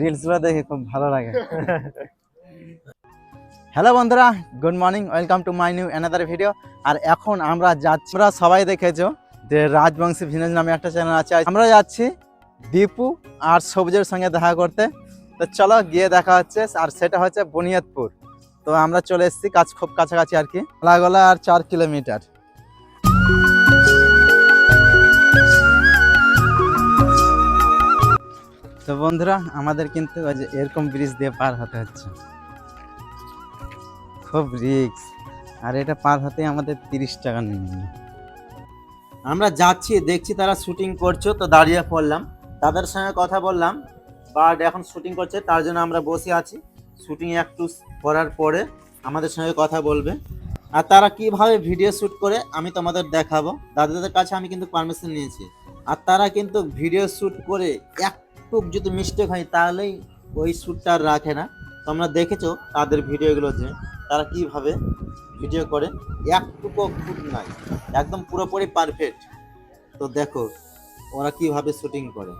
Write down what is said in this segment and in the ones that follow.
রিলসগুলো দেখে খুব ভালো লাগে। হ্যালো বন্ধুরা, good morning, welcome to my new another video. আর এখন আমরা যাচ্ছি, আমরা সবাই দেখেছো যে রাজবংশী ভিলেজ নামে একটা চ্যানেল আছে। আমরা যাচ্ছি দীপু আর সবুজের সঙ্গে দেখা করতে। তো চলো গিয়ে দেখা হচ্ছে, আর সেটা হচ্ছে বুনিয়াদপুর। তো আমরা চলে এসেছি, খুব কাছাকাছি আর কি, লাগলা আর 4 কিলোমিটার। তো বন্ধুরা, আমাদের কিন্তু এরকম ব্রিজ দিয়ে পার হতে হচ্ছে, খুব রিস্ক। আর এটা পার হতে আমাদের 30 টাকা নিয়ে। আমরা যাচ্ছি, দেখছি তারা শুটিং করছে, তো দাঁড়িয়ে পড়লাম, তাদের সঙ্গে কথা বললাম। বাট এখন শুটিং করছে, তার জন্য আমরা বসে আছি। শুটিং একটু করার পরে আমাদের সঙ্গে কথা বলবে। আর তারা কিভাবে ভিডিও শ্যুট করে আমি তোমাদের দেখাবো। দাদাদের কাছে আমি কিন্তু পারমিশন নিয়েছি। আর তারা কিন্তু ভিডিও শ্যুট করে একটু যদি মিস্টেক হয় তাহলেই ওই শ্যুটটা আর রাখে না। তোমরা দেখেছো তাদের ভিডিওগুলো যে তারা কিভাবে ভিডিও করে, একটুকু খুঁত নাই, একদম পুরোপুরি পারফেক্ট। তো দেখো ওরা কিভাবে শুটিং করে।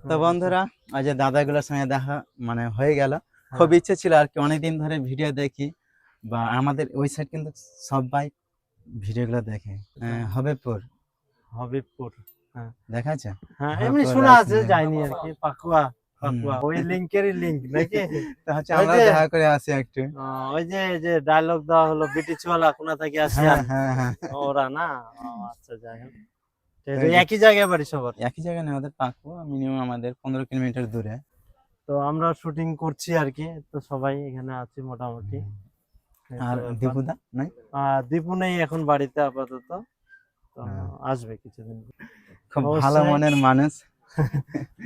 তো বন্ধুরা, আজ দাদাগুলোর সঙ্গে দেখা হয়ে গেল। খুব ইচ্ছে ছিল আর কি, অনেকদিন ধরে ভিডিও দেখি, বা আমাদের ওই সাইড কিন্তু সবাই ভিডিওগুলো দেখে। হবিবপুর হ্যাঁ দেখাচ্ছে, হ্যাঁ এমনি শোনা আছে, যাইনি আর কি। পাকুয়া ওই লিংকেরই লিংক নাকি? তো হচ্ছে আমরা দেখা করে আসি একটু। ওই যে ডায়লগ দেওয়া হলো ব্রিটিশওয়ালা কোনা থেকে আসিয়া, ওরা না? আচ্ছা যাই হোক, একই জায়গায় বাড়ি সবার? একই জায়গায় না, আমাদের পাকুয়া মিনিমাম আমাদের 15 কিলোমিটার দূরে। তো আমরা শুটিং করছি আর কি, তো সবাই এখানে আছি মোটামুটি। আর দীপুদা নাই? দীপু নেই এখন বাড়িতে আপাতত, তো আসবে কিছুদিন। খুব ভালো মনের মানুষ।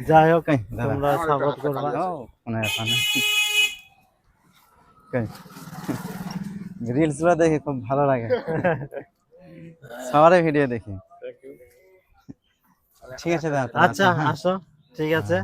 যাই হোক, তোমরা সাপোর্ট করবা। রিলস গুলো দেখে খুব ভালো লাগে, সবারই ভিডিও দেখি। ঠিক আছে দাদা, আচ্ছা আসো, ঠিক আছে।